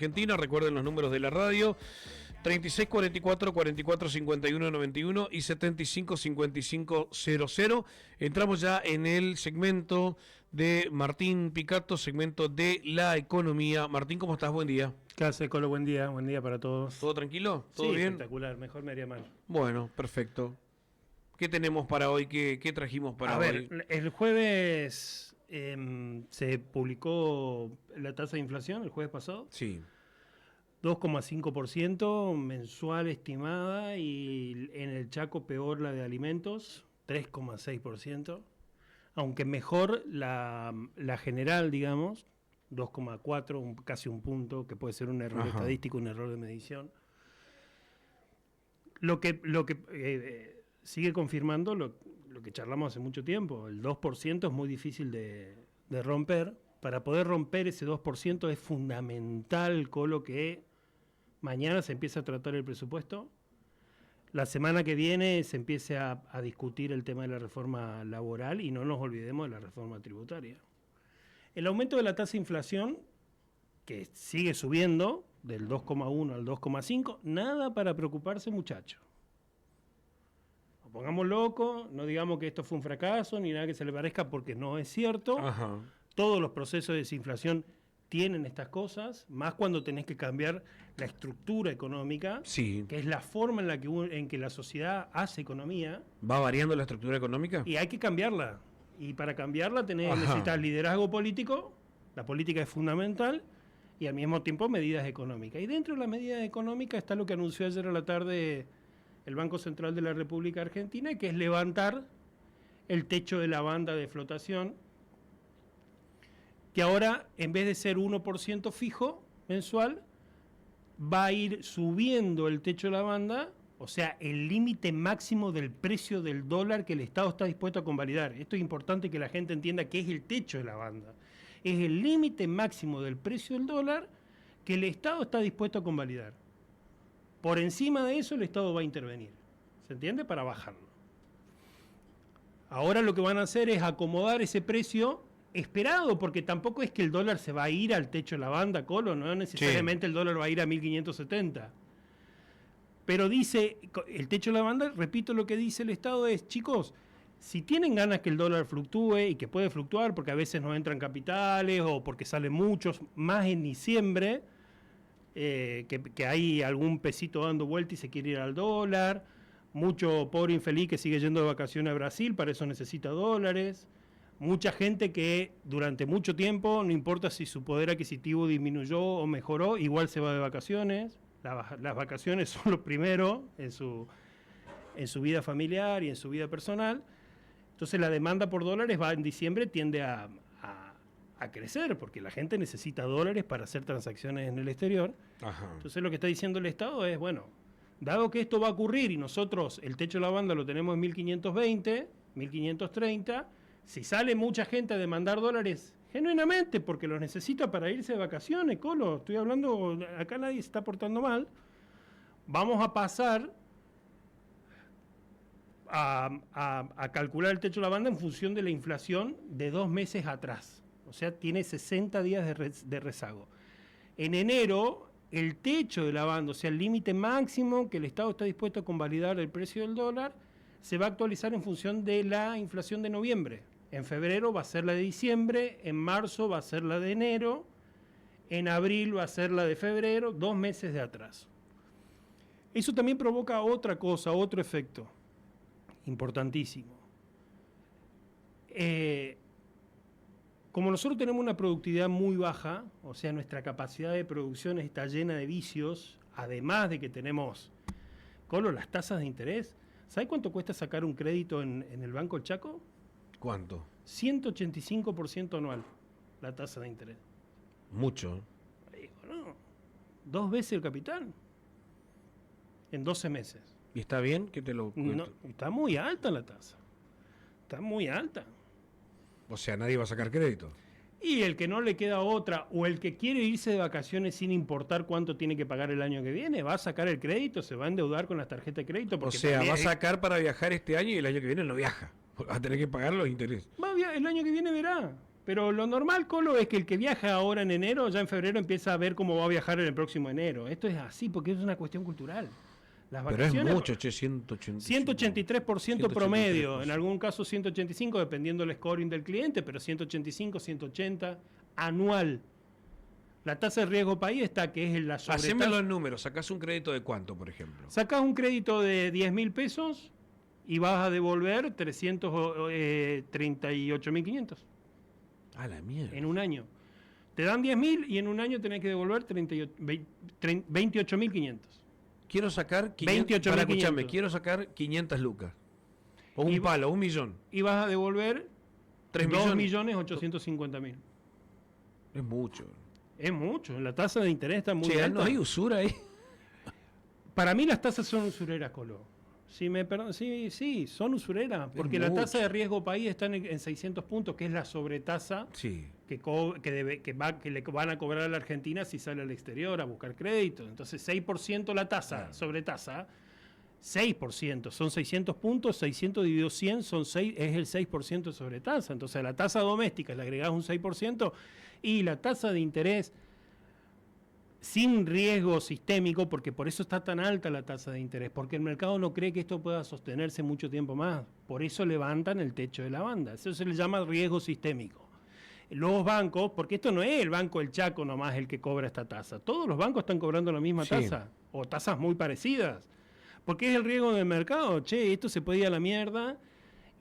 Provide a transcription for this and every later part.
Argentina, recuerden los números de la radio, 36 44 44 51 91 y 75 55 00. Entramos ya en el segmento de Martín Picato, segmento de la economía. Martín, ¿cómo estás? Buen día. ¿Qué hace, Colo? Buen día para todos. ¿Todo tranquilo? ¿Todo sí, bien? Espectacular, mejor me haría mal. Bueno, perfecto. ¿Qué tenemos para hoy? ¿Qué trajimos para hoy? A ver, el jueves se publicó la tasa de inflación, el jueves pasado. Sí. 2,5% mensual estimada, y en el Chaco peor la de alimentos, 3,6%. Aunque mejor la general, digamos, 2,4, casi un punto, que puede ser un error estadístico, un error de medición. Lo que sigue confirmando lo que charlamos hace mucho tiempo. El 2% es muy difícil de romper. Para poder romper ese 2% es fundamental, Colo, que mañana se empiece a tratar el presupuesto. La semana que viene se empiece a discutir el tema de la reforma laboral, y no nos olvidemos de la reforma tributaria. El aumento de la tasa de inflación, que sigue subiendo del 2,1 al 2,5, nada para preocuparse, muchachos. Nos pongamos locos, no digamos que esto fue un fracaso ni nada que se le parezca, porque no es cierto. Ajá. Todos los procesos de desinflación tienen estas cosas, más cuando tenés que cambiar la estructura económica, Sí. que es la forma en que la sociedad hace economía. ¿Va variando la estructura económica? Y hay que cambiarla. Y para cambiarla necesitas liderazgo político, la política es fundamental, y al mismo tiempo medidas económicas. Y dentro de las medidas económicas está lo que anunció ayer a la tarde el Banco Central de la República Argentina, que es levantar el techo de la banda de flotación, que ahora, en vez de ser 1% fijo mensual, va a ir subiendo el techo de la banda, o sea, el límite máximo del precio del dólar que el Estado está dispuesto a convalidar. Esto es importante que la gente entienda que es el techo de la banda. Es el límite máximo del precio del dólar que el Estado está dispuesto a convalidar. Por encima de eso el Estado va a intervenir. ¿Se entiende? Para bajarlo. Ahora lo que van a hacer es acomodar ese precio esperado, porque tampoco es que el dólar se va a ir al techo de la banda, Colo, no necesariamente el dólar va a ir a 1570. Pero dice, el techo de la banda, repito, lo que dice el Estado es, chicos, si tienen ganas que el dólar fluctúe, y que puede fluctuar porque a veces no entran capitales o porque salen muchos, más en diciembre, que hay algún pesito dando vuelta y se quiere ir al dólar, mucho pobre infeliz que sigue yendo de vacaciones a Brasil, para eso necesita dólares. Mucha gente que durante mucho tiempo, no importa si su poder adquisitivo disminuyó o mejoró, igual se va de vacaciones. Las vacaciones son lo primero en su vida familiar y en su vida personal. Entonces la demanda por dólares va en diciembre, tiende a crecer, porque la gente necesita dólares para hacer transacciones en el exterior. Ajá. Entonces lo que está diciendo el Estado es, bueno, dado que esto va a ocurrir y nosotros el techo de la banda lo tenemos en 1520, 1530, si sale mucha gente a demandar dólares genuinamente porque los necesita para irse de vacaciones, Colo, estoy hablando, acá nadie se está portando mal, vamos a pasar a calcular el techo de la banda en función de la inflación de 2 meses atrás. O sea, tiene 60 días de rezago. En enero, el techo de la banda, o sea, el límite máximo que el Estado está dispuesto a convalidar el precio del dólar, se va a actualizar en función de la inflación de noviembre. En febrero va a ser la de diciembre, en marzo va a ser la de enero, en abril va a ser la de febrero, 2 meses de atraso. Eso también provoca otra cosa, otro efecto importantísimo. Como nosotros tenemos una productividad muy baja, o sea, nuestra capacidad de producción está llena de vicios, además de que tenemos, Colo, las tasas de interés. ¿Sabe cuánto cuesta sacar un crédito en el Banco El Chaco? ¿Cuánto? 185% anual, la tasa de interés. Mucho. Bueno, 2 veces el capital en 12 meses. ¿Y está bien que te lo No, está muy alta la tasa. Está muy alta. O sea, nadie va a sacar crédito. Y el que no le queda otra, o el que quiere irse de vacaciones sin importar cuánto tiene que pagar el año que viene, va a sacar el crédito, se va a endeudar con las tarjetas de crédito. O sea, va a sacar para viajar este año y el año que viene no viaja. Va a tener que pagar los intereses. El año que viene verá. Pero lo normal, Colo, es que el que viaja ahora en enero, ya en febrero empieza a ver cómo va a viajar en el próximo enero. Esto es así porque es una cuestión cultural. Las Pero vacaciones, es mucho, che, 185. 183% promedio, 183%. en algún caso 185, dependiendo del scoring del cliente, pero 185, 180 anual. La tasa de riesgo país está, que es la sobretasa. Hacémelo en números, sacás un crédito de cuánto, por ejemplo. Sacás un crédito de 10.000 pesos y vas a devolver 338.500 A la mierda. en un año. Te dan 10.000 y en un año tenés que devolver 28.500. Quiero sacar 28.500. escuchame, quiero sacar 500 lucas. O un Y- palo, 1.000.000. Y vas a devolver 3 millones. 2.850.000. Es mucho. Es mucho, la tasa de interés está muy Che, alta. ¿no hay usura ahí? Para mí las tasas son usureras, Colo. Sí, son usureras, porque la mucho. tasa de riesgo país está en 600 puntos, que es la sobretasa Sí. que le van a cobrar a la Argentina si sale al exterior a buscar crédito. Entonces, 6% la tasa, sobretasa, 6%, son 600 puntos, 600 dividido 100 son 6, es el 6% de sobretasa. Entonces, a la tasa doméstica le agregás un 6% y la tasa de interés sin riesgo sistémico, porque por eso está tan alta la tasa de interés, porque el mercado no cree que esto pueda sostenerse mucho tiempo más. Por eso levantan el techo de la banda. Eso se le llama riesgo sistémico. Los bancos, porque esto no es el Banco del Chaco nomás el que cobra esta tasa. Todos los bancos están cobrando la misma Sí. tasa, o tasas muy parecidas. Porque es el riesgo del mercado. Che, esto se puede ir a la mierda.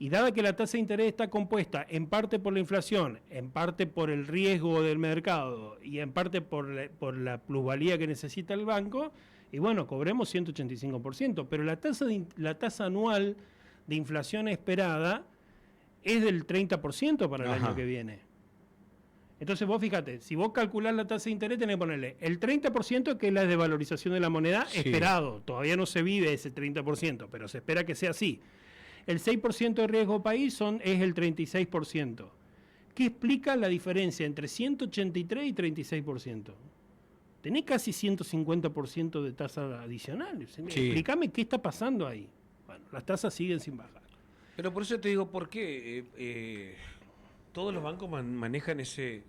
Y dada que la tasa de interés está compuesta en parte por la inflación, en parte por el riesgo del mercado y en parte por la plusvalía que necesita el banco, y bueno, cobremos 185%, pero la tasa anual de inflación esperada es del 30% para el Ajá. año que viene. Entonces vos fíjate, si vos calculás la tasa de interés tenés que ponerle el 30% que es la desvalorización de la moneda Sí. esperado. Todavía no se vive ese 30%, pero se espera que sea así. El 6% de riesgo país es el 36%. ¿Qué explica la diferencia entre 183 y 36%? Tenés casi 150% de tasa adicional. Sí. Explícame qué está pasando ahí. Bueno, las tasas siguen sin bajar. Pero por eso te digo, ¿por qué todos los bancos manejan ese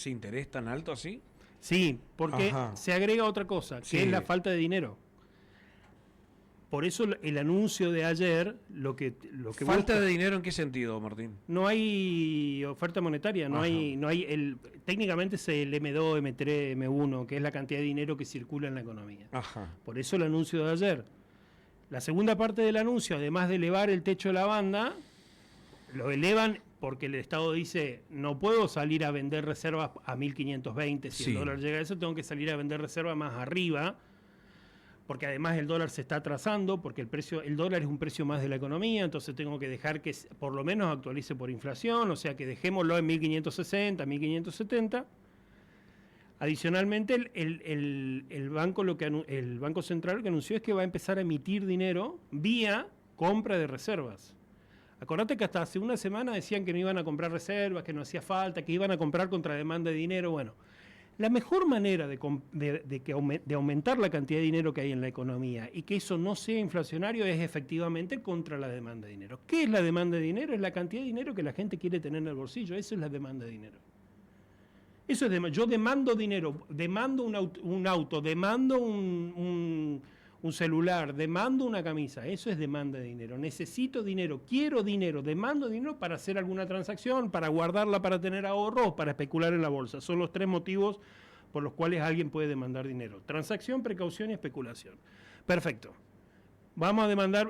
interés tan alto así? Sí, porque Ajá. se agrega otra cosa, que Sí. es la falta de dinero. Por eso el anuncio de ayer, lo que ¿Falta busca- de dinero en qué sentido, Martín? no hay oferta monetaria, Ajá. técnicamente es el M2, M3, M1, que es la cantidad de dinero que circula en la economía. Ajá. Por eso el anuncio de ayer. La segunda parte del anuncio, además de elevar el techo de la banda, lo elevan porque el Estado dice, no puedo salir a vender reservas a 1.520, si Sí. el dólar llega a eso, tengo que salir a vender reservas más arriba, porque además el dólar se está atrasando, porque el dólar es un precio más de la economía, entonces tengo que dejar que por lo menos actualice por inflación, o sea que dejémoslo en 1.560, 1.570. Adicionalmente, el Banco Central lo que anunció es que va a empezar a emitir dinero vía compra de reservas. Acordate que hasta hace una semana decían que no iban a comprar reservas, que no hacía falta, que iban a comprar contra demanda de dinero. Bueno, la mejor manera de aumentar la cantidad de dinero que hay en la economía y que eso no sea inflacionario es efectivamente contra la demanda de dinero. ¿Qué es la demanda de dinero? Es la cantidad de dinero que la gente quiere tener en el bolsillo. Eso es la demanda de dinero. Yo demando dinero, demando un auto, demando un celular, demando una camisa. Eso es demanda de dinero. Necesito dinero, quiero dinero, demando dinero para hacer alguna transacción, para guardarla, para tener ahorros, para especular en la bolsa. Son los tres motivos por los cuales alguien puede demandar dinero. Transacción, precaución y especulación. Perfecto. Vamos a demandar,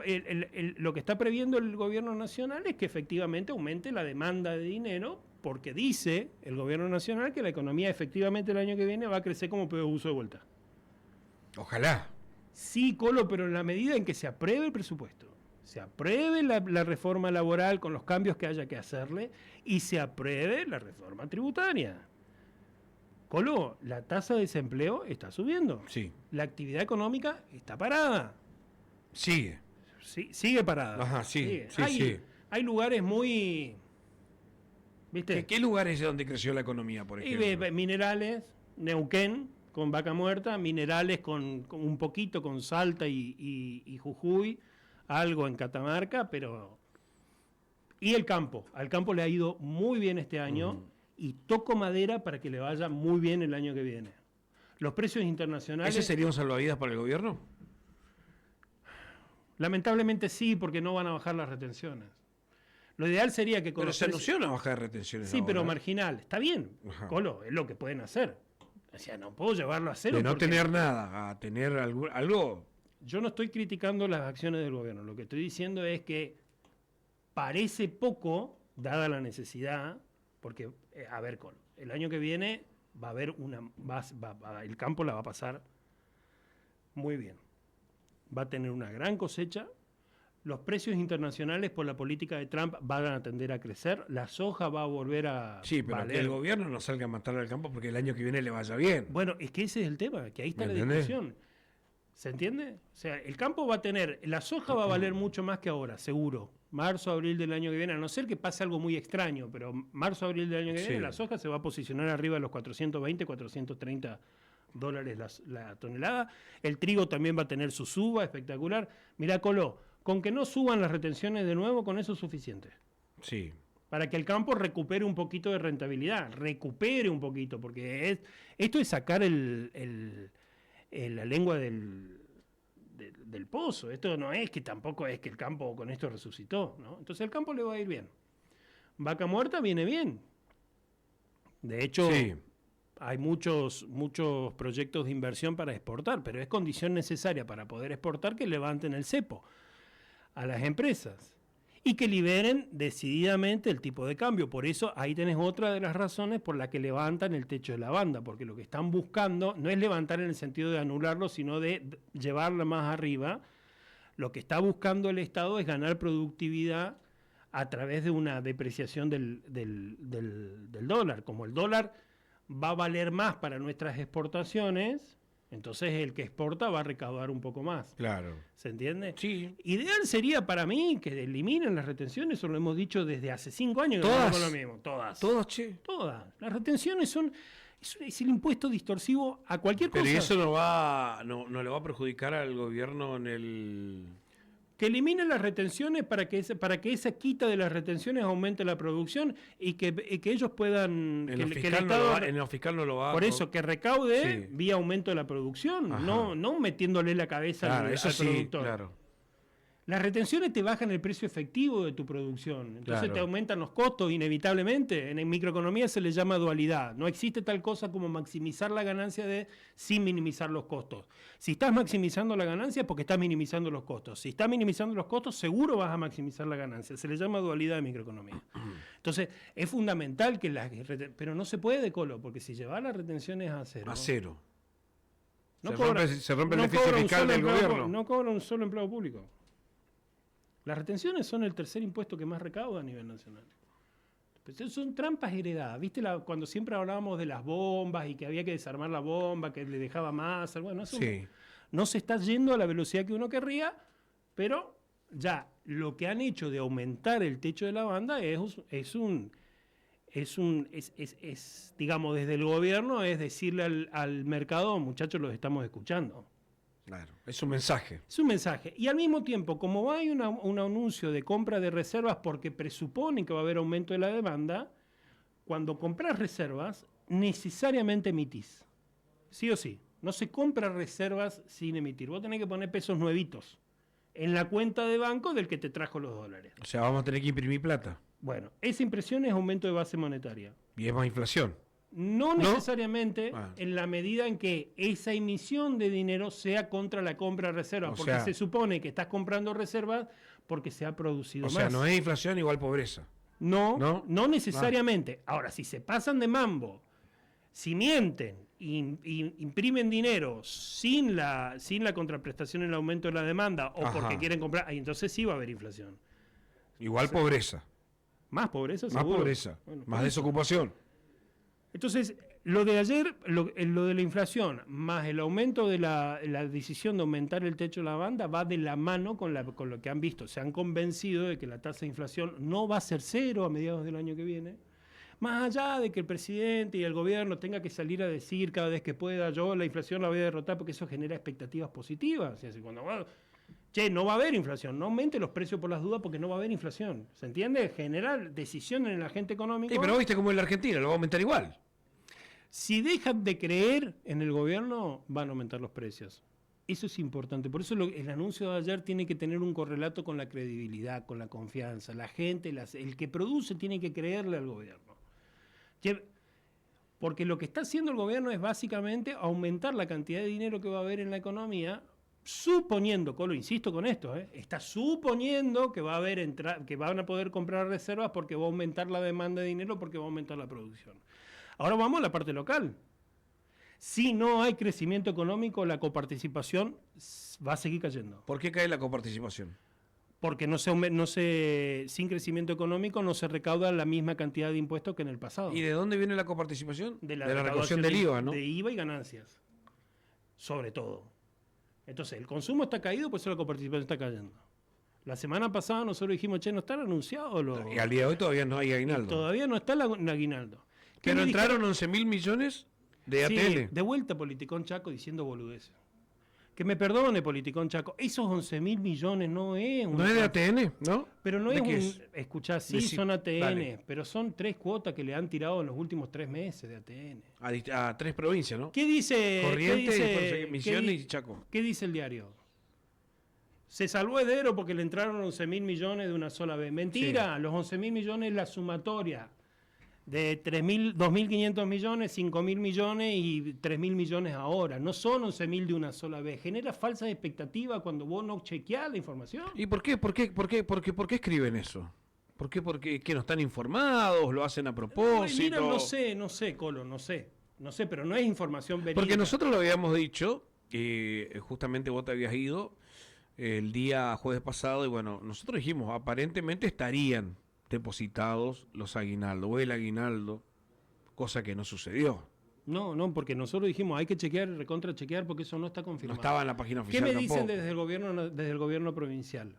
lo que está previendo el gobierno nacional es que efectivamente aumente la demanda de dinero, porque dice el gobierno nacional que la economía efectivamente el año que viene va a crecer como peor uso de vuelta. Ojalá. Sí, Colo, pero en la medida en que se apruebe el presupuesto, se apruebe la reforma laboral con los cambios que haya que hacerle y se apruebe la reforma tributaria. Colo, la tasa de desempleo está subiendo. Sí. La actividad económica está parada. Sigue. Sí, sigue parada. Ajá, sí, Sigue. sí, sí. Hay lugares muy... ¿Viste? ¿Qué lugares es donde creció la economía, por Y ejemplo? minerales, Neuquén con Vaca Muerta, minerales con un poquito con Salta y Jujuy, algo en Catamarca, pero... Y el campo. Al campo le ha ido muy bien este año y toco madera para que le vaya muy bien el año que viene. Los precios internacionales... ¿Ese sería un salvavidas para el gobierno? Lamentablemente sí, porque no van a bajar las retenciones. Lo ideal sería que... Pero se anunció una baja de retenciones. Sí, ahora, pero marginal. Está bien, Ajá. Colo, es lo que pueden hacer. O sea, no puedo llevarlo a cero. De no porque tener nada, a tener algo. yo no estoy criticando las acciones del gobierno. Lo que estoy diciendo es que parece poco, dada la necesidad, porque, a ver, Colo, el año que viene va a haber el campo la va a pasar muy bien. Va a tener una gran cosecha. Los precios internacionales por la política de Trump van a tender a crecer. La soja va a volver a Sí, pero valer. que el gobierno no salga a matar al campo porque el año que viene le vaya bien. Bueno, es que ese es el tema, que ahí está la ¿Entendés? discusión. ¿Se entiende? O sea, el campo va a tener, la soja va a valer mucho más que ahora, seguro. Marzo, abril del año que viene, a no ser que pase algo muy extraño, pero marzo, abril del año que viene, Sí. la soja se va a posicionar arriba de los 420, 430 dólares la tonelada. El trigo también va a tener su suba espectacular. Mirá, Colo, con que no suban las retenciones de nuevo, con eso es suficiente. Sí. Para que el campo recupere un poquito de rentabilidad, recupere un poquito, porque esto es sacar la lengua del pozo. Esto no es que tampoco es que el campo con esto resucitó, ¿no? Entonces el campo le va a ir bien. Vaca muerta viene bien. De hecho, Sí. hay muchos proyectos de inversión para exportar, pero es condición necesaria para poder exportar que levanten el cepo a las empresas y que liberen decididamente el tipo de cambio. Por eso ahí tenés otra de las razones por la que levantan el techo de la banda, porque lo que están buscando no es levantar en el sentido de anularlo, sino de llevarla más arriba. Lo que está buscando el Estado es ganar productividad a través de una depreciación del dólar. Como el dólar va a valer más para nuestras exportaciones, entonces el que exporta va a recaudar un poco más. Claro. ¿Se entiende? Sí. Ideal sería para mí que eliminen las retenciones, eso lo hemos dicho desde hace 5 años. Que ¿Todas? con lo mismo. Todas. Todos, che. Todas. Las retenciones es el impuesto distorsivo a cualquier Pero cosa. ¿y eso no le va a perjudicar al gobierno en el... Que eliminen las retenciones para que esa quita de las retenciones aumente la producción y que ellos puedan... En que lo el fiscal, Estado, en lo fiscal no lo va a... por eso, que recaude Sí. vía aumento de la producción, Ajá. no metiéndole la cabeza Claro, al eso sí, productor. claro. Las retenciones te bajan el precio efectivo de tu producción, entonces Claro. te aumentan los costos inevitablemente. En microeconomía se le llama dualidad. No existe tal cosa como maximizar la ganancia sin minimizar los costos. Si estás maximizando la ganancia es porque estás minimizando los costos. Si estás minimizando los costos, seguro vas a maximizar la ganancia. Se le llama dualidad de microeconomía. Entonces, es fundamental que pero no se puede, Colo, porque si llevas las retenciones a cero... A cero. No Se rompe el no déficit cobra un fiscal solo del empleado gobierno. No cobra un solo empleado público. Las retenciones son el tercer impuesto que más recauda a nivel nacional. Pero son trampas heredadas. ¿Viste cuando siempre hablábamos de las bombas y que había que desarmar la bomba, que le dejaba más? Bueno, eso Sí. no se está yendo a la velocidad que uno querría, pero ya lo que han hecho de aumentar el techo de la banda digamos, desde el gobierno, es decirle al mercado, muchachos, los estamos escuchando. Claro. Es un mensaje. Es un mensaje. Y al mismo tiempo, como hay un anuncio de compra de reservas porque presuponen que va a haber aumento de la demanda, cuando compras reservas, necesariamente emitís. Sí o sí. No se compra reservas sin emitir. Vos tenés que poner pesos nuevitos en la cuenta de banco del que te trajo los dólares. O sea, vamos a tener que imprimir plata. Bueno, esa impresión es aumento de base monetaria. Y es más inflación. No necesariamente Ah. en la medida en que esa emisión de dinero sea contra la compra de reservas, O porque sea, se supone que estás comprando reservas porque se ha producido O más. sea, no es inflación igual pobreza. No necesariamente. Ahora, si se pasan de mambo, si mienten, imprimen dinero sin la contraprestación en el aumento de la demanda o Ajá. porque quieren comprar, ahí entonces sí va a haber inflación. Igual pobreza. Más pobreza, Más seguro. pobreza. Bueno, Más por eso. desocupación. Entonces, lo de ayer, lo de la inflación, más el aumento de la decisión de aumentar el techo de la banda, va de la mano con lo que han visto. Se han convencido de que la tasa de inflación no va a ser cero a mediados del año que viene. Más allá de que el presidente y el gobierno tenga que salir a decir cada vez que pueda, yo la inflación la voy a derrotar porque eso genera expectativas positivas. O sea, cuando che, no va a haber inflación, no aumente los precios por las dudas porque no va a haber inflación. ¿Se entiende? Generar decisiones en el agente económico. Sí, pero viste como en la Argentina, lo va a aumentar igual. Si dejan de creer en el gobierno, van a aumentar los precios. Eso es importante. Por eso el anuncio de ayer tiene que tener un correlato con la credibilidad, con la confianza. La gente, el que produce tiene que creerle al gobierno. Porque lo que está haciendo el gobierno es básicamente aumentar la cantidad de dinero que va a haber en la economía, suponiendo, Colo, insisto con esto, está suponiendo que va a haber que van a poder comprar reservas porque va a aumentar la demanda de dinero, porque va a aumentar la producción. Ahora vamos a la parte local. Si no hay crecimiento económico, la coparticipación va a seguir cayendo. ¿Por qué cae la coparticipación? Porque sin crecimiento económico no se recauda la misma cantidad de impuestos que en el pasado. ¿Y de dónde viene la coparticipación? De la recaudación del IVA, ¿no? De IVA y ganancias, sobre todo. Entonces, el consumo está caído, por eso la coparticipación está cayendo. La semana pasada nosotros dijimos, che, no están anunciados los... Y al día de hoy todavía no hay aguinaldo. Todavía no está el aguinaldo. Pero entraron 11.000 millones de ATL. Sí, de vuelta Politicón Chaco diciendo boludeces. Que me perdone Politicón Chaco, esos 11.000 millones no es... No es de ATN, ¿no? Pero no es escuchá, sí son ATN, dale. pero son 3 cuotas que le han tirado en los últimos 3 meses de ATN. A 3 provincias, ¿no? ¿Qué dice? Corrientes, Misiones y Chaco. ¿Qué dice el diario? Se salvó Hedero porque le entraron 11.000 millones de una sola vez. Mentira, sí. Los 11.000 millones es la sumatoria de 2.500 millones, 5.000 millones y 3.000 millones ahora. No son 11.000 de una sola vez. Genera falsas expectativas cuando vos no chequeás la información. ¿Y por qué escriben eso? ¿Por qué? Porque que no están informados, lo hacen a propósito. Mira, no sé, Colo, no sé, pero no es información verídica. Porque nosotros lo habíamos dicho, justamente vos te habías ido el día jueves pasado, y bueno, nosotros dijimos, aparentemente estarían depositados los aguinaldos o el aguinaldo, cosa que no sucedió. No, porque nosotros dijimos hay que chequear, recontra chequear, porque eso no está confirmado. No estaba en la página oficial. ¿Qué me tampoco dicen desde el gobierno provincial?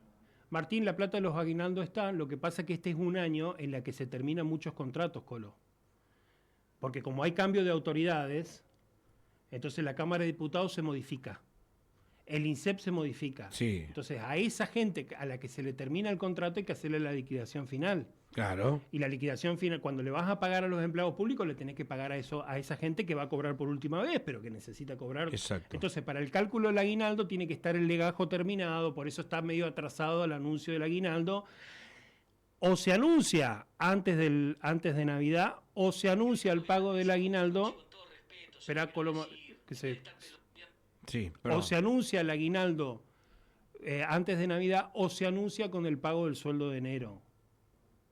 Martín, la plata de los aguinaldos está, lo que pasa es que este es un año en la que se terminan muchos contratos, Colo. Porque como hay cambio de autoridades, entonces la Cámara de Diputados se modifica. El INSEP se modifica. Sí. Entonces, a esa gente a la que se le termina el contrato hay que hacerle la liquidación final. Claro. Y la liquidación final, cuando le vas a pagar a los empleados públicos, le tenés que pagar a esa gente que va a cobrar por última vez, pero que necesita cobrar. Exacto. Entonces, para el cálculo del aguinaldo tiene que estar el legajo terminado, por eso está medio atrasado el anuncio del aguinaldo. O se anuncia antes de Navidad, o se anuncia el pago del aguinaldo. Espera, Coloma, que se... Sí, o se anuncia el aguinaldo antes de Navidad o se anuncia con el pago del sueldo de enero.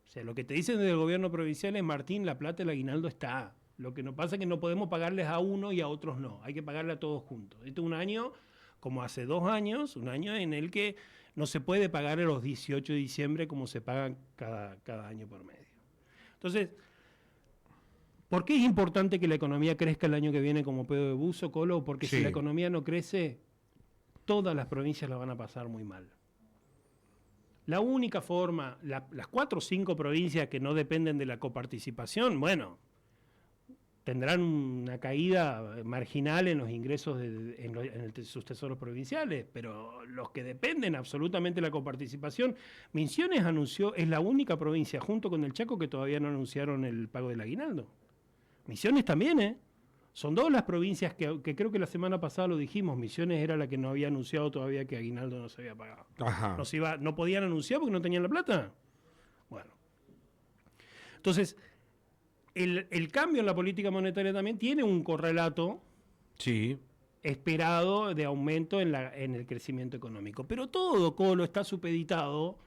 O sea, lo que te dicen desde el gobierno provincial es, Martín, la plata del aguinaldo está. Lo que nos pasa es que no podemos pagarles a uno y a otros no. Hay que pagarle a todos juntos. Este es un año, como hace 2 años, un año en el que no se puede pagar a los 18 de diciembre como se pagan cada año por medio. Entonces... ¿por qué es importante que la economía crezca el año que viene como pedo de buzo, Colo? Porque si la economía no crece, todas las provincias la van a pasar muy mal. La única forma, las 4 o 5 provincias que no dependen de la coparticipación, bueno, tendrán una caída marginal en los ingresos en sus tesoros provinciales, pero los que dependen absolutamente de la coparticipación, Misiones anunció, es la única provincia junto con el Chaco que todavía no anunciaron el pago del aguinaldo. Misiones también, Son 2 las provincias que creo que la semana pasada lo dijimos. Misiones era la que no había anunciado todavía que aguinaldo no se había pagado. Ajá. No podían anunciar porque no tenían la plata. Bueno. Entonces, el cambio en la política monetaria también tiene un correlato esperado de aumento en el crecimiento económico. Pero todo, Colo, está supeditado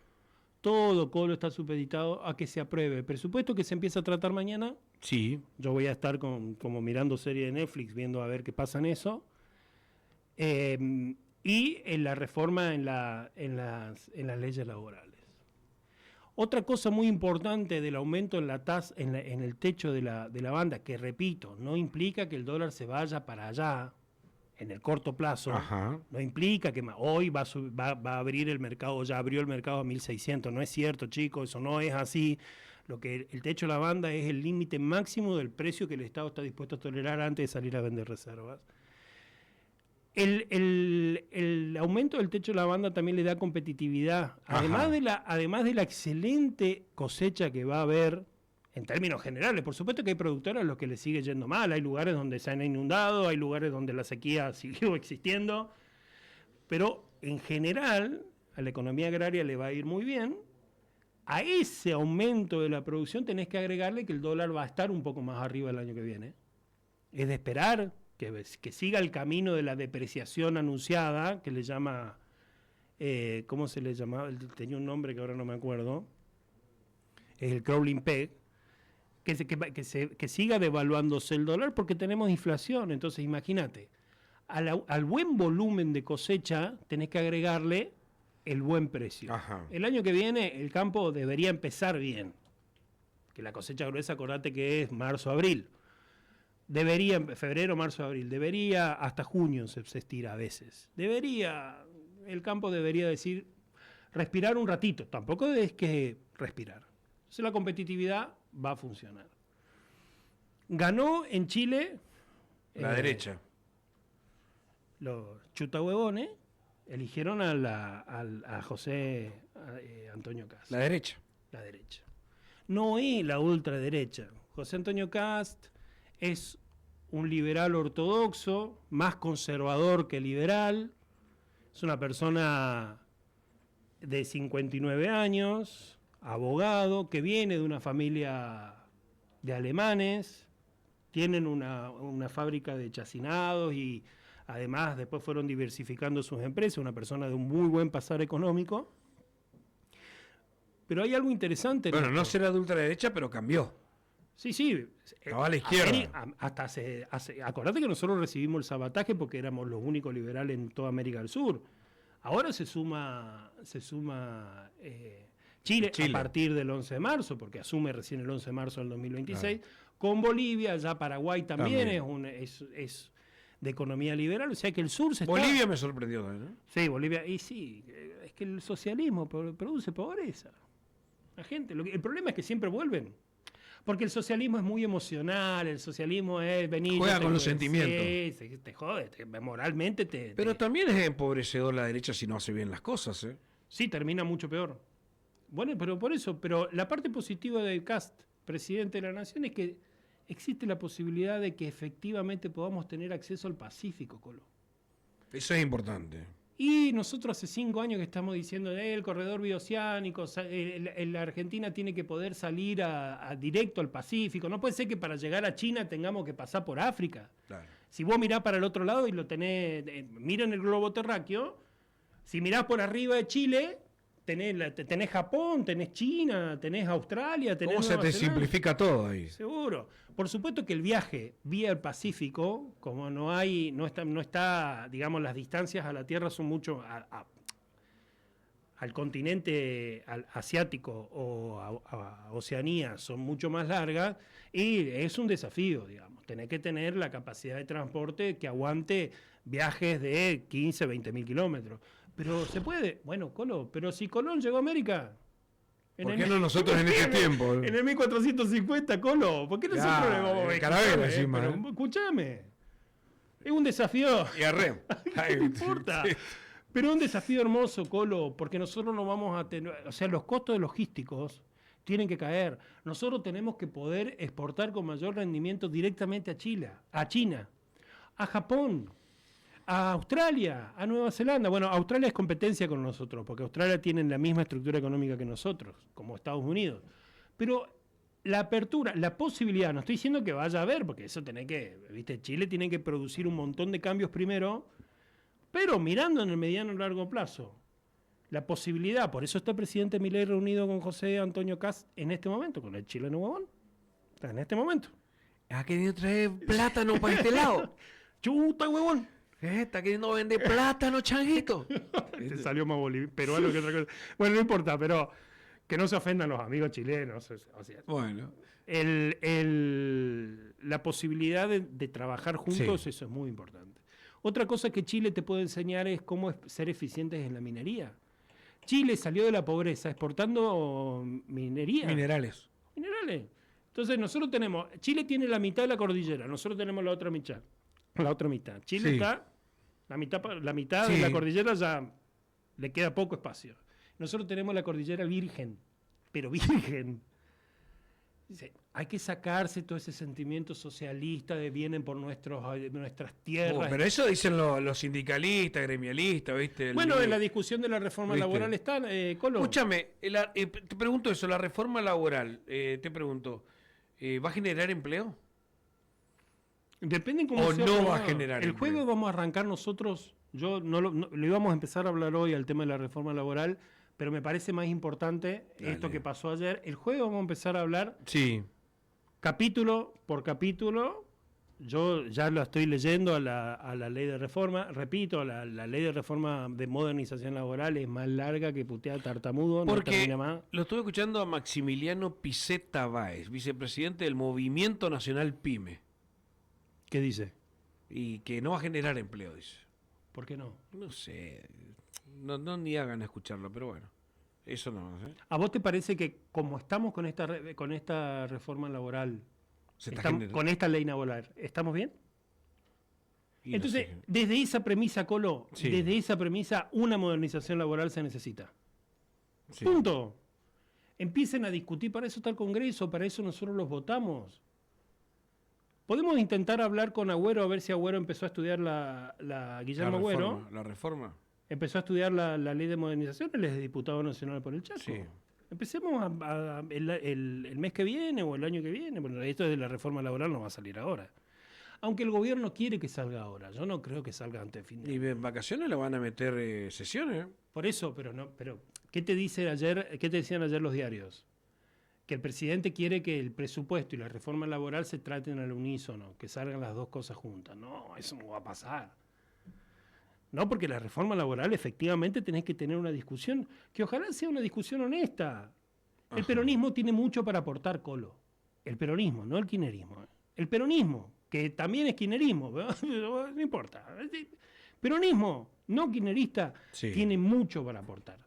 a que se apruebe. El presupuesto que se empieza a tratar mañana. Sí. Yo voy a estar como mirando serie de Netflix, viendo a ver qué pasa en eso. Y en la reforma en las leyes laborales. Otra cosa muy importante del aumento en la tasa, en el techo de la banda, que repito, no implica que el dólar se vaya para allá en el corto plazo. Ajá. No implica que hoy va a abrir el mercado, ya abrió el mercado a 1.600. No es cierto, chicos, eso no es así. El techo de la banda es el límite máximo del precio que el Estado está dispuesto a tolerar antes de salir a vender reservas. El aumento del techo de la banda también le da competitividad. Además de la excelente cosecha que va a haber, en términos generales, por supuesto que hay productores a los que les sigue yendo mal, hay lugares donde se han inundado, hay lugares donde la sequía siguió existiendo, pero en general a la economía agraria le va a ir muy bien. A ese aumento de la producción tenés que agregarle que el dólar va a estar un poco más arriba el año que viene. Es de esperar que siga el camino de la depreciación anunciada, que le llama, ¿cómo se le llamaba? Tenía un nombre que ahora no me acuerdo, es el crawling peg, que siga devaluándose el dólar porque tenemos inflación. Entonces imagínate, al buen volumen de cosecha tenés que agregarle el buen precio. Ajá. El año que viene el campo debería empezar bien, que la cosecha gruesa, acordate que es marzo-abril. Debería, febrero, marzo, abril, debería, hasta junio se estira a veces. El campo debería decir, respirar un ratito, tampoco es que respirar. Entonces la competitividad va a funcionar. Ganó en Chile... La derecha. Los chutahuevones eligieron a José Antonio Cast. La derecha. La derecha. No es la ultraderecha. José Antonio Cast es un liberal ortodoxo, más conservador que liberal. Es una persona de 59 años, abogado, que viene de una familia de alemanes. Tienen una fábrica de chacinados y además después fueron diversificando sus empresas. Una persona de un muy buen pasar económico. Pero hay algo interesante. Bueno, no será de ultraderecha, pero cambió. Sí. Estaba a la izquierda. Acordate que nosotros recibimos el sabataje porque éramos los únicos liberales en toda América del Sur. Ahora se suma Chile a partir del 11 de marzo, porque asume recién el 11 de marzo del 2026. Claro. Con Bolivia, ya Paraguay también. Es de economía liberal. O sea que el sur se Bolivia me sorprendió también, ¿no? Sí, Bolivia. Y sí, es que el socialismo produce pobreza. La gente. El problema es que siempre vuelven. Porque el socialismo es muy emocional, el socialismo es venir... Juega con los sentimientos. Sí, te jode, moralmente te... Pero también es empobrecedor la derecha si no hace bien las cosas, ¿eh? Sí, termina mucho peor. Bueno, pero por eso, pero la parte positiva de Cast, presidente de la Nación, es que existe la posibilidad de que efectivamente podamos tener acceso al Pacífico, Colo. Eso es importante. Y nosotros hace 5 años que estamos diciendo el corredor bioceánico, la Argentina tiene que poder salir directo al Pacífico. No puede ser que para llegar a China tengamos que pasar por África. Claro. Si vos mirás para el otro lado y lo tenés, miren el globo terráqueo, si mirás por arriba de Chile, tenés Japón, tenés China, tenés Australia, tenés ¿Cómo Nueva se te Zelanda? simplifica todo ahí? Seguro. Por supuesto que el viaje vía el Pacífico, como no está, digamos, las distancias a la Tierra son mucho, al continente asiático o a Oceanía son mucho más largas y es un desafío, digamos. Tenés que tener la capacidad de transporte que aguante viajes de 15, 20 mil kilómetros. Pero se puede. Bueno, Colo, pero si Colón llegó a América... ¿Por qué no nosotros en este tiempo? En el 1450, Colo. ¿Por qué nosotros le vamos a ver? Carabela encima. Pero, escúchame. Es un desafío. Y arre. No importa. Pero es un desafío hermoso, Colo, porque nosotros no vamos a tener... O sea, los costos logísticos tienen que caer. Nosotros tenemos que poder exportar con mayor rendimiento directamente a China, a Japón, a Australia, a Nueva Zelanda. Bueno, Australia es competencia con nosotros, porque Australia tiene la misma estructura económica que nosotros, como Estados Unidos. Pero la apertura, la posibilidad, no estoy diciendo que vaya a haber, porque eso Chile tiene que producir un montón de cambios primero, pero mirando en el mediano y largo plazo, la posibilidad, por eso está el presidente Milei reunido con José Antonio Cast en este momento, con el chileno huevón. Está en este momento. Ha querido traer plátano para este lado. Chuta, huevón. Está queriendo vender plátano, changuito. Te salió más peruano que otra cosa. Bueno, no importa, pero que no se ofendan los amigos chilenos. O sea, bueno. La posibilidad de trabajar juntos, sí. Eso es muy importante. Otra cosa que Chile te puede enseñar es cómo ser eficientes en la minería. Chile salió de la pobreza exportando minería. Minerales. Entonces nosotros Chile tiene la mitad de la cordillera, nosotros tenemos la otra mitad. Chile está La mitad de la cordillera ya le queda poco espacio. Nosotros tenemos la cordillera virgen, pero virgen. Dice, hay que sacarse todo ese sentimiento socialista de vienen por nuestras tierras. Pero eso dicen los sindicalistas, gremialistas, ¿viste? Bueno, en la discusión de la reforma laboral están, Colo. Escúchame, te pregunto eso, la reforma laboral, te pregunto, ¿va a generar empleo? Depende cómo o sea. No va a generar el empleo. juego vamos a arrancar nosotros, lo íbamos a empezar a hablar hoy al tema de la reforma laboral, pero me parece más importante esto que pasó ayer. El juego vamos a empezar a hablar capítulo por capítulo. Yo ya lo estoy leyendo a la ley de reforma. Repito, la ley de reforma de modernización laboral es más larga que putear tartamudo. Porque no termina más. Lo estuve escuchando a Maximiliano Piceta Báez, vicepresidente del Movimiento Nacional PYME. ¿Qué dice? Y que no va a generar empleo, dice. ¿Por qué no? No sé, no ni hagan escucharlo, pero bueno, eso no. ¿A vos te parece que como estamos con esta reforma laboral, con esta ley laboral, ¿estamos bien? Y entonces, no sé. desde esa premisa, Colo, desde esa premisa, una modernización laboral se necesita. Sí. Punto. Empiecen a discutir, para eso está el Congreso, para eso nosotros los votamos. Podemos intentar hablar con Agüero, a ver si Agüero empezó a estudiar Guillermo Agüero. La reforma. Empezó a estudiar la ley de modernización, él es diputado nacional por el Chaco. Sí. Empecemos el mes que viene o el año que viene. Bueno, esto de la reforma laboral no va a salir ahora. Aunque el gobierno quiere que salga ahora. Yo no creo que salga antes de fin de año. Y en vacaciones le van a meter sesiones. Por eso, pero ¿qué te decían ayer los diarios? Que el presidente quiere que el presupuesto y la reforma laboral se traten al unísono, que salgan las dos cosas juntas. No, eso no va a pasar. No, porque la reforma laboral efectivamente tenés que tener una discusión, que ojalá sea una discusión honesta. El peronismo tiene mucho para aportar, Colo. El peronismo, no el kirchnerismo. El peronismo, que también es kirchnerismo, pero no importa. Peronismo, no kirchnerista, tiene mucho para aportar.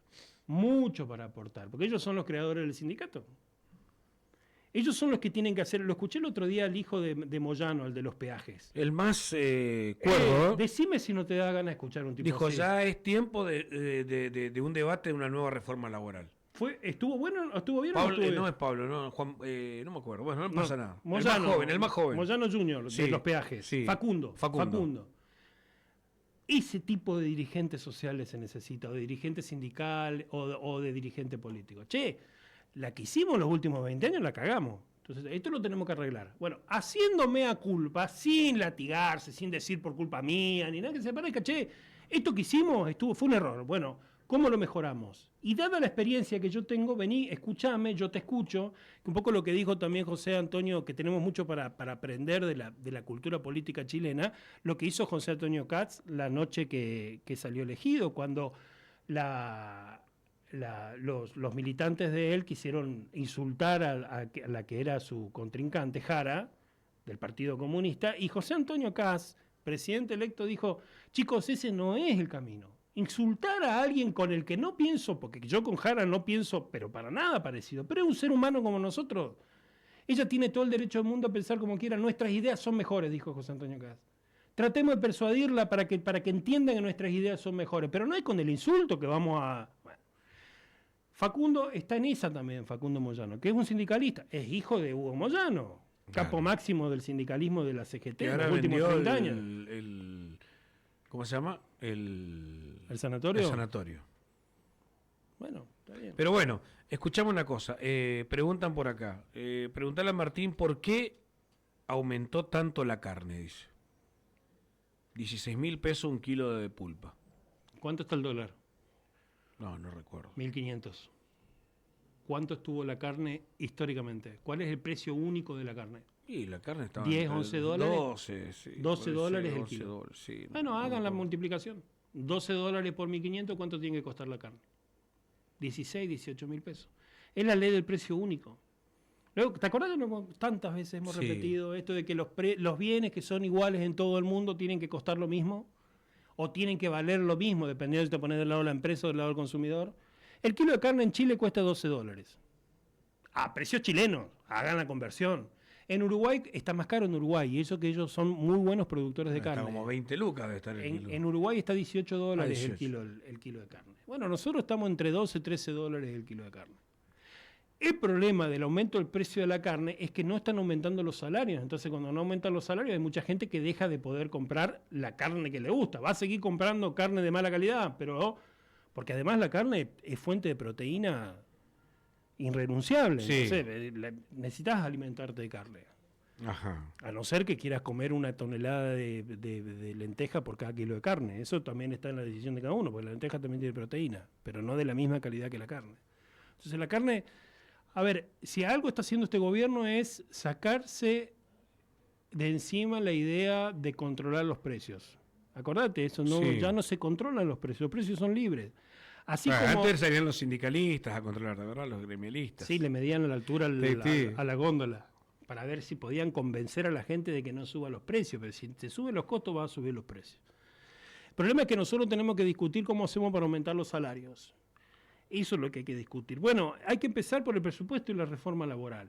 Mucho para aportar, porque ellos son los creadores del sindicato. Ellos son los que tienen que hacer. Lo escuché el otro día al hijo de Moyano, el de los peajes. El más cuerdo. Decime si no te da ganas de escuchar un tipo dijo, así. Ya es tiempo de un debate de una nueva reforma laboral. ¿Estuvo bueno? ¿Estuvo bien Pablo, o no estuvo bien? No es Pablo, no, Juan, no me acuerdo. Bueno, no pasa nada. Moyano, el más joven. Moyano Junior, de los peajes. Sí. Facundo. Ese tipo de dirigentes sociales se necesita, o de dirigente sindical o de dirigente político. La que hicimos los últimos 20 años la cagamos. Entonces, esto lo tenemos que arreglar. Bueno, haciendo mea culpa, sin latigarse, sin decir por culpa mía, ni nada que se parezca, esto que hicimos fue un error. Bueno, ¿cómo lo mejoramos? Y dada la experiencia que yo tengo, vení, escúchame, yo te escucho, que un poco lo que dijo también José Antonio, que tenemos mucho para aprender de la cultura política chilena, lo que hizo José Antonio Katz la noche que salió elegido, cuando los militantes de él quisieron insultar a la que era su contrincante, Jara, del Partido Comunista, y José Antonio Katz, presidente electo, dijo, chicos, ese no es el camino. Insultar a alguien con el que no pienso, porque yo con Jara no pienso, pero para nada parecido, pero es un ser humano como nosotros. Ella tiene todo el derecho del mundo a pensar como quiera, nuestras ideas son mejores, dijo José Antonio Katz. Tratemos de persuadirla para que entienda que nuestras ideas son mejores, pero no es con el insulto que vamos a... Facundo está en esa también, Facundo Moyano, que es un sindicalista, es hijo de Hugo Moyano, capo máximo del sindicalismo de la CGT en los últimos 30 años. ¿Cómo se llama? ¿El sanatorio? El sanatorio. Bueno, está bien. Pero bueno, escuchamos una cosa, preguntan por acá, preguntale a Martín por qué aumentó tanto la carne, dice. 16.000 pesos un kilo de pulpa. ¿Cuánto está el dólar? No recuerdo. 1.500. ¿Cuánto estuvo la carne históricamente? ¿Cuál es el precio único de la carne? Y la carne estaba... 10, 11 dólares. 12, sí. 12 dólares el kilo. $12, sí, bueno, hagan la multiplicación. 12 dólares por 1.500, ¿cuánto tiene que costar la carne? 16, 18.000 pesos. Es la ley del precio único. Luego, ¿te acordás que tantas veces hemos repetido esto de que los bienes que son iguales en todo el mundo tienen que costar lo mismo? ¿O tienen que valer lo mismo, dependiendo si te pones del lado de la empresa o del lado del consumidor? El kilo de carne en Chile cuesta 12 dólares. A precios chilenos, hagan la conversión. En Uruguay está más caro en Uruguay, y eso que ellos son muy buenos productores de carne. Está como 20 lucas de estar el kilo. En Uruguay está $18 18. el kilo de carne. Bueno, nosotros estamos entre 12 y 13 dólares el kilo de carne. El problema del aumento del precio de la carne es que no están aumentando los salarios. Entonces, cuando no aumentan los salarios, hay mucha gente que deja de poder comprar la carne que le gusta. Va a seguir comprando carne de mala calidad, pero porque además la carne es fuente de proteína irrenunciable. Sí. Entonces, necesitas alimentarte de carne. Ajá. A no ser que quieras comer una tonelada de lenteja por cada kilo de carne. Eso también está en la decisión de cada uno, porque la lenteja también tiene proteína, pero no de la misma calidad que la carne. Entonces, la carne... A ver, si algo está haciendo este gobierno es sacarse de encima la idea de controlar los precios. Acordate, eso no, Sí. ya no se controlan los precios son libres. Así como Antes salían los sindicalistas a controlar, de verdad, los gremialistas. sí, le medían a la altura Sí. a la góndola para ver si podían convencer a la gente de que no suba los precios, pero si te suben los costos va a subir los precios. El problema es que nosotros tenemos que discutir cómo hacemos para aumentar los salarios. Eso es lo que hay que discutir. Bueno, hay que empezar por el presupuesto y la reforma laboral.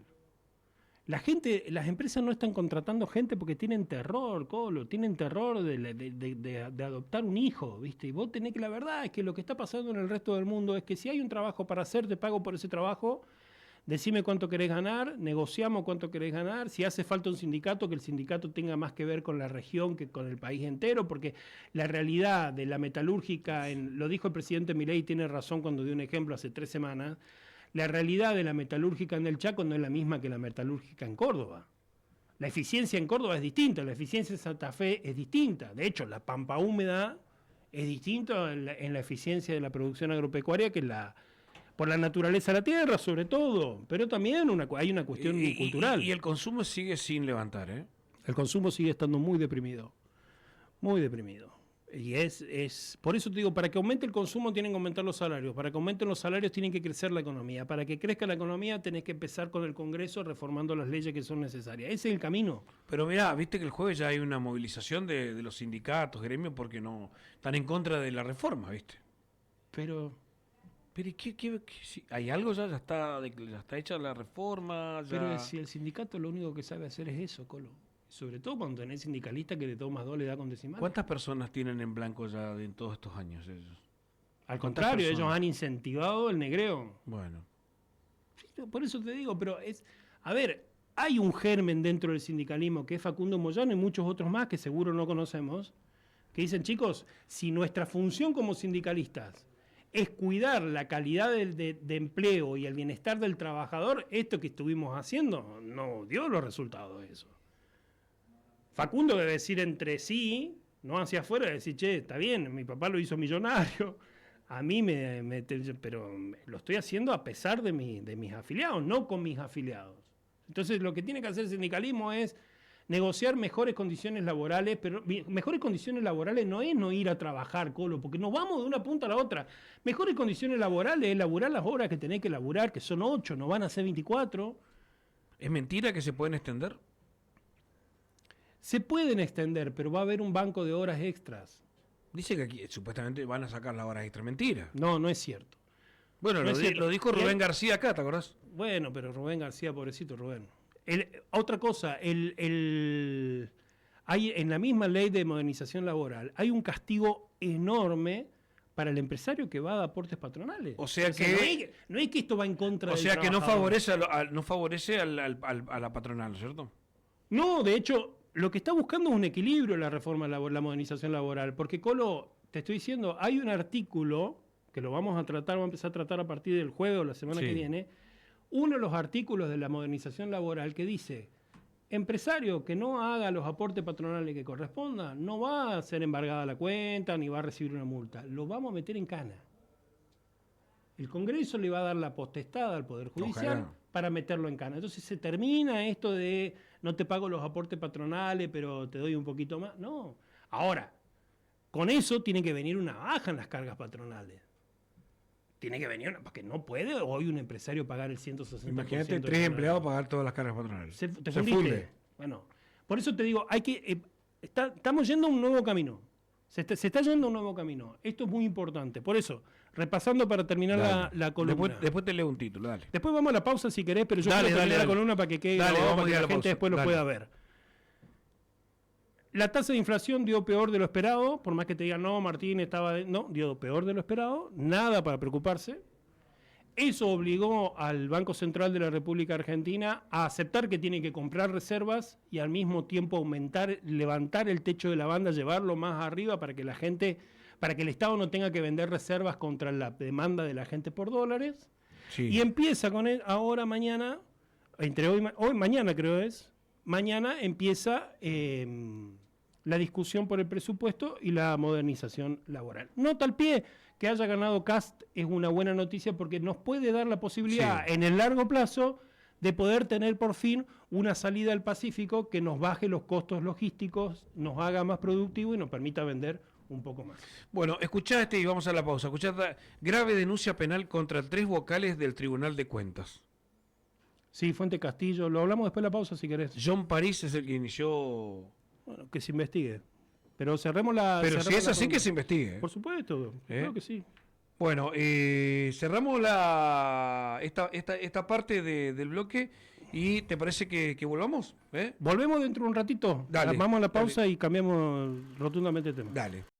Las empresas no están contratando gente porque tienen terror, Colo, tienen terror de adoptar un hijo, ¿viste? Y vos tenés que, la verdad es que lo que está pasando en el resto del mundo es que si hay un trabajo para hacer, te pago por ese trabajo, decime cuánto querés ganar, negociamos cuánto querés ganar, si hace falta un sindicato, que el sindicato tenga más que ver con la región que con el país entero, porque la realidad de la metalúrgica, lo dijo el presidente Milei, tiene razón cuando dio un ejemplo hace 3 semanas, la realidad de la metalúrgica en el Chaco no es la misma que la metalúrgica en Córdoba. La eficiencia en Córdoba es distinta, la eficiencia en Santa Fe es distinta. De hecho, la pampa húmeda es distinta en la eficiencia de la producción agropecuaria que por la naturaleza de la tierra, sobre todo, pero también hay una cuestión cultural. Y el consumo sigue sin levantar, ¿eh? El consumo sigue estando muy deprimido, muy deprimido. Y por eso te digo, para que aumente el consumo tienen que aumentar los salarios, para que aumenten los salarios tienen que crecer la economía, para que crezca la economía tenés que empezar con el Congreso reformando las leyes que son necesarias. Ese es el camino. Pero mirá, viste que el jueves ya hay una movilización de los sindicatos, gremios, porque no están en contra de la reforma, ¿viste? Pero ¿y qué hay algo ya está hecha la reforma? Pero si el sindicato lo único que sabe hacer es eso, Colo. Sobre todo cuando tenés sindicalistas que de todo más 2 le da con decimal. ¿Cuántas personas tienen en blanco ya en todos estos años ellos? Al contrario, ellos han incentivado el negreo. Bueno. Sí, por eso te digo, pero a ver, hay un germen dentro del sindicalismo que es Facundo Moyano y muchos otros más que seguro no conocemos, que dicen, chicos, si nuestra función como sindicalistas es cuidar la calidad de empleo y el bienestar del trabajador, esto que estuvimos haciendo no dio los resultados de eso. Facundo debe decir entre sí, no hacia afuera, decir, che, está bien, mi papá lo hizo millonario, a mí pero lo estoy haciendo a pesar de mis afiliados, no con mis afiliados. Entonces lo que tiene que hacer el sindicalismo es negociar mejores condiciones laborales, pero mejores condiciones laborales no es no ir a trabajar, Colo, porque nos vamos de una punta a la otra. Mejores condiciones laborales es laburar las horas que tenés que laburar, que son 8, no van a ser 24. ¿Es mentira que se pueden extender? Se pueden extender, pero va a haber un banco de horas extras. Dice que aquí supuestamente van a sacar las horas extra. Mentira. No, no es cierto. Bueno, No lo dijo Rubén García acá, ¿te acordás? Bueno, pero Rubén García, pobrecito Rubén. Otra cosa, hay en la misma ley de modernización laboral hay un castigo enorme para el empresario que va a aportes patronales. O sea no es que esto va en contra del O sea que no trabajador. favorece a la patronal, ¿cierto? No, de hecho, lo que está buscando es un equilibrio la reforma laboral, la modernización laboral. Porque, Colo, te estoy diciendo, hay un artículo que lo vamos a empezar a tratar a partir del jueves o la semana que viene. Uno de los artículos de la modernización laboral que dice, empresario que no haga los aportes patronales que correspondan, no va a ser embargada la cuenta ni va a recibir una multa. Lo vamos a meter en cana. El Congreso le va a dar la potestad al Poder Judicial para meterlo en cana. Entonces se termina esto de no te pago los aportes patronales, pero te doy un poquito más. No. Ahora, con eso tiene que venir una baja en las cargas patronales. Tiene que venir, porque no puede hoy un empresario pagar el 160%. Imagínate 3 empleados pagar todas las cargas patronales. Se funde. Bueno, por eso te digo, estamos yendo a un nuevo camino. Se está yendo a un nuevo camino. Esto es muy importante. Por eso, repasando para terminar la columna. Después te leo un título, dale. Después vamos a la pausa si querés, pero yo quiero terminar la columna para que quede grabado, para que la gente después lo pueda ver. La tasa de inflación dio peor de lo esperado, por más que te digan, no, Martín no, dio peor de lo esperado, nada para preocuparse. Eso obligó al Banco Central de la República Argentina a aceptar que tiene que comprar reservas y al mismo tiempo levantar el techo de la banda, llevarlo más arriba para que para que el Estado no tenga que vender reservas contra la demanda de la gente por dólares. Sí. Y empieza con mañana, mañana creo mañana empieza la discusión por el presupuesto y la modernización laboral. Nota al pie, que haya ganado Kast es una buena noticia porque nos puede dar la posibilidad en el largo plazo de poder tener por fin una salida al Pacífico que nos baje los costos logísticos, nos haga más productivo y nos permita vender un poco más. Bueno, escuchá y vamos a la pausa. Escuchá, grave denuncia penal contra 3 vocales del Tribunal de Cuentas. Sí, Fuente Castillo, lo hablamos después de la pausa si querés. John París es el que inició... Bueno, que se investigue. Pero cerremos la... Pero si es así, que se investigue. Por supuesto, creo que sí. Bueno, cerramos esta parte del bloque y ¿te parece que volvamos? Volvemos dentro de un ratito. Dale, vamos a la pausa y cambiamos rotundamente el tema. Dale.